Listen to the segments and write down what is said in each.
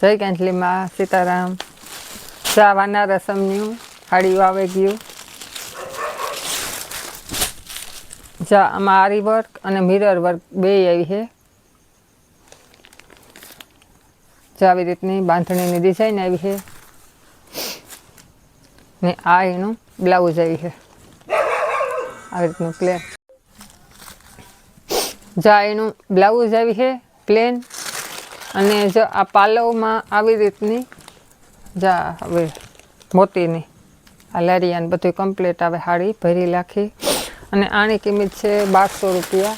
જય કાંઠલીમાં સીતારામ. સાવાના રસમનું હાડી વાવે ગયું. જા આમાં આરી વર્ક અને મિરર વર્ક બે આવી છે. જા આવી રીતની બાંધણીની ડિઝાઇન આવી છે ને આ એનું બ્લાઉઝ આવી છે આવી રીતનું પ્લેન. જા એનું બ્લાઉઝ આવી છે પ્લેન અને જો આ પાલવમાં આવી રીતની જા હવે મોતીની આ લારિયાને બધું કમ્પ્લીટ આવે હાડી ભરી રાખી અને આની કિંમત છે 1200 રૂપિયા.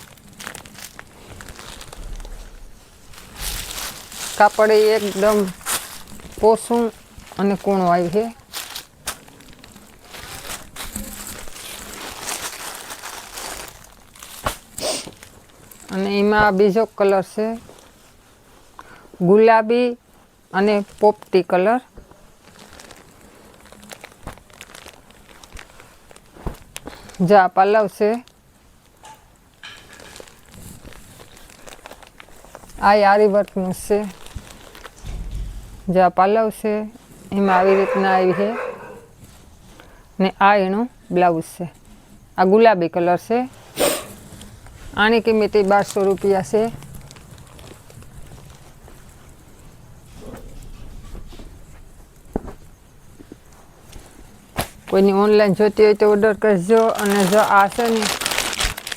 કાપડ એકદમ પોસું અને કૂણું આવી છે. અને એમાં બીજો કલર છે ગુલાબી અને પોપટી કલર. જા પલ્લવ છે આ આરી વર્કનું છે. જા પલ્લવ છે એમાં આવી રીતના આવી છે ને આ એનું બ્લાઉઝ છે. આ ગુલાબી કલર છે. આની કિંમત 1200 રૂપિયા છે. કોઈની ઓનલાઈન જોતી હોય તો ઓર્ડર કરજો. અને જો આ છે ને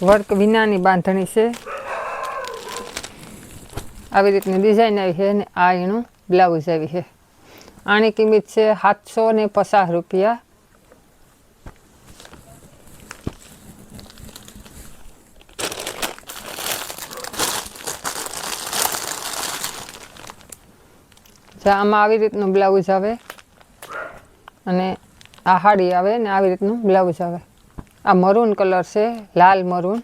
વર્ક વિનાની બાંધણી છે આવી રીતની ડિઝાઇન આવી છે ને આ એનું બ્લાઉઝ આવી છે. આની કિંમત છે 750 રૂપિયા. આમાં આવી રીતનું બ્લાઉઝ આવે અને આ હાડી આવે ને આવી રીતનું બ્લાઉઝ આવે. આ મરૂન કલર છે લાલ મરૂન.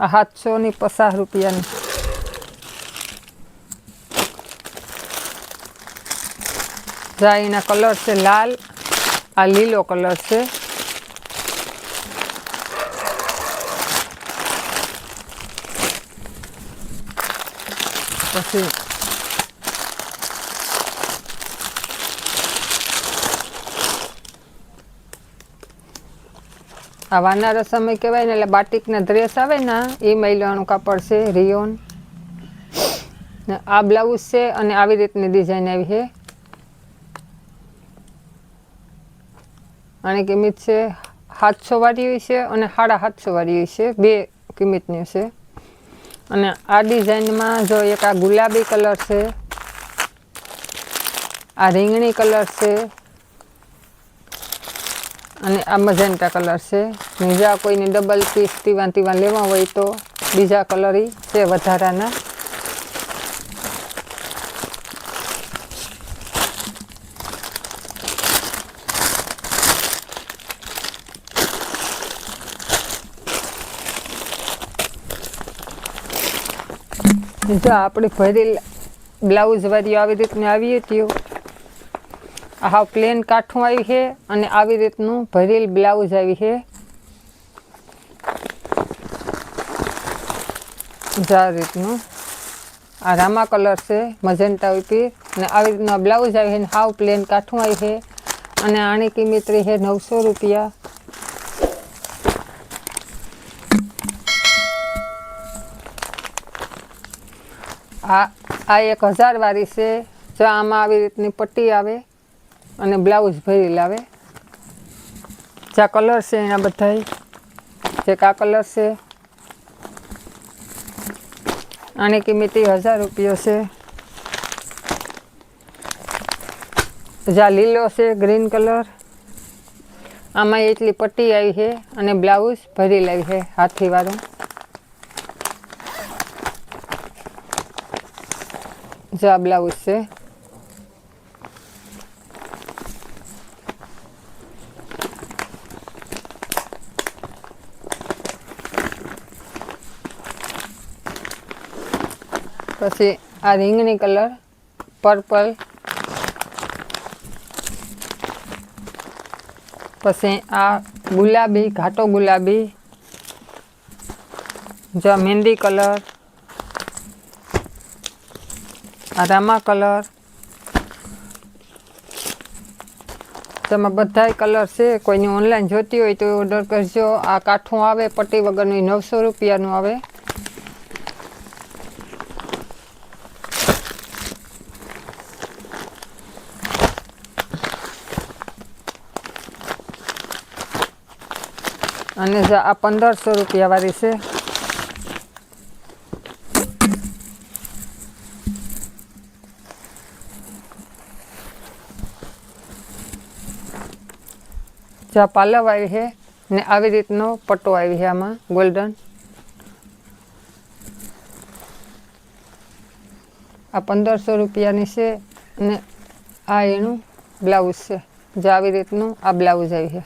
આ 750 રૂપિયાની. જા એના કલર છે લાલ. આ લીલો કલર છે. પછી આ વાના રસમ કહેવાય ને એટલે બાટિકના ડ્રેસ આવે ને એ મહિલાનું કાપડ છે રિયોન. આ બ્લાઉઝ છે અને આવી રીતની ડિઝાઇન આવી છે. આની કિંમત છે 700 વાળી હોય છે અને 750 વાળી હોય છે. બે કિંમતની છે. અને આ ડિઝાઇનમાં જો એક આ ગુલાબી કલર છે, આ રીંગણી કલર છે અને આ મજેન્ટા કલર છે. બીજા કોઈને ડબલ પીસ તીવાન લેવા હોય તો બીજા કલર છે વધારાના. જો આપણી ભરેલ બ્લાઉઝ વાળી આવી રીતની આવી હતી. આ પ્લેન કાઠું આવી છે અને આવી રીતનું ભરેલ બ્લાઉઝ આવી છે. આ રીતનું આ રામા કલર છે મજેન્ટા ઉપર અને આવી રીતનું બ્લાઉઝ આવી છે. હાવ પ્લેન કાઠું આવી છે અને આની કિંમત રહી છે 900 રૂપિયા. આ 1000 વાળી છે. જો આમાં આવી રીતની પટ્ટી આવે અને બ્લાઉઝ ભરેલ આવે. જે કલર છે એના બધા જે આ કલર છે આની કિંમત 1000 રૂપિયા છે. જા લીલો છે ગ્રીન કલર. આમાં એટલી પટ્ટી આવી છે અને બ્લાઉઝ ભરેલ આવી છે હાથીવાળું. જા બ્લાઉઝ છે. પછી આ રીંગણી કલર પર્પલ. પછી આ ગુલાબી ઘાટો ગુલાબી. જો મહેંદી કલર. આ રામા કલર, તેમાં બધાય કલર છે. કોઈને ઓનલાઈન જોતી હોય તો ઓર્ડર કરજો. આ કાઠું આવે પટ્ટી વગરનું, 900 રૂપિયાનું આવે. અને આ 1500 રૂપિયા વાળી છે. જ્યાં પાલવ આવી છે ને આવી રીતનો પટ્ટો આવી છે આમાં ગોલ્ડન. આ 1500 રૂપિયાની છે. અને આ એનું બ્લાઉઝ છે. જે આવી રીતનું આ બ્લાઉઝ આવી છે.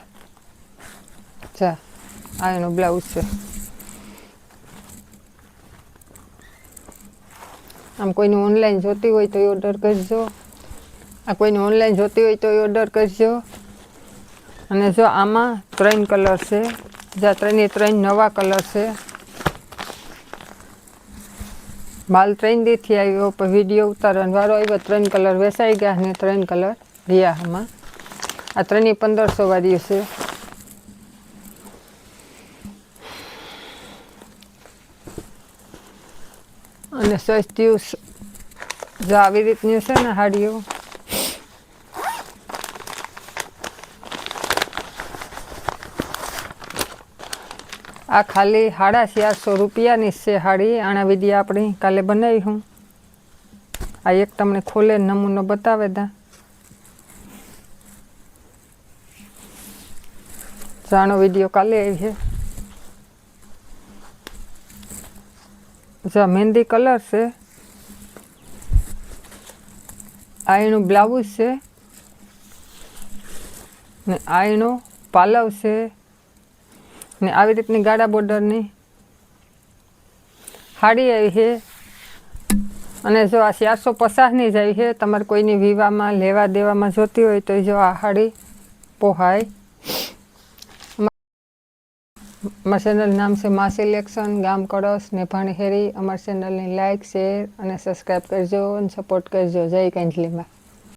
જા આ એનું બ્લાઉઝ છે. આમ કોઈને ઓનલાઈન જોતી હોય તો ઓર્ડર કરજો. આ કોઈને ઓનલાઈન જોતી હોય તો ઓર્ડર કરજો. અને જો આમાં 3 કલર છે. જ્યાં 3 નવા કલર છે. માલ 3 દીથી આવ્યો પણ વિડીયો ઉતારવાનો વારો આવ્યો. 3 કલર વેચાઈ ગયા ને 3 કલર રહ્યા આમાં. આ 3 1500 વાળી છે. અને સસ્તી જો આવી રીતની છે ને સાડીઓ. આ ખાલી 450 રૂપિયાની છે સાડી. આના વિડીયો આપણે કાલે બનાવી હું. આ એક તમને ખોલે નમૂનો બતાવે દા. જાણો વિડીયો કાલે આવી છે. જો મહેંદી કલર છે. આ એનું બ્લાઉઝ છે ને આ એનો પાલવ છે. ને આવી રીતની ગાડા બોર્ડરની સાડી આવી છે. અને જો આ 450ની જ આવી છે. તમારે કોઈની વિવાહમાં લેવા દેવામાં જોતી હોય તો જો આ સાડી પોહાય. અમારા ચેનલ નામ છે મા સિલેક્શન, ગામ કળશ, નેભાણી હેરી. અમારા ચેનલને લાઇક, શેર અને સબસ્ક્રાઈબ કરજો અને સપોર્ટ કરજો. જય કાંજલીમાં.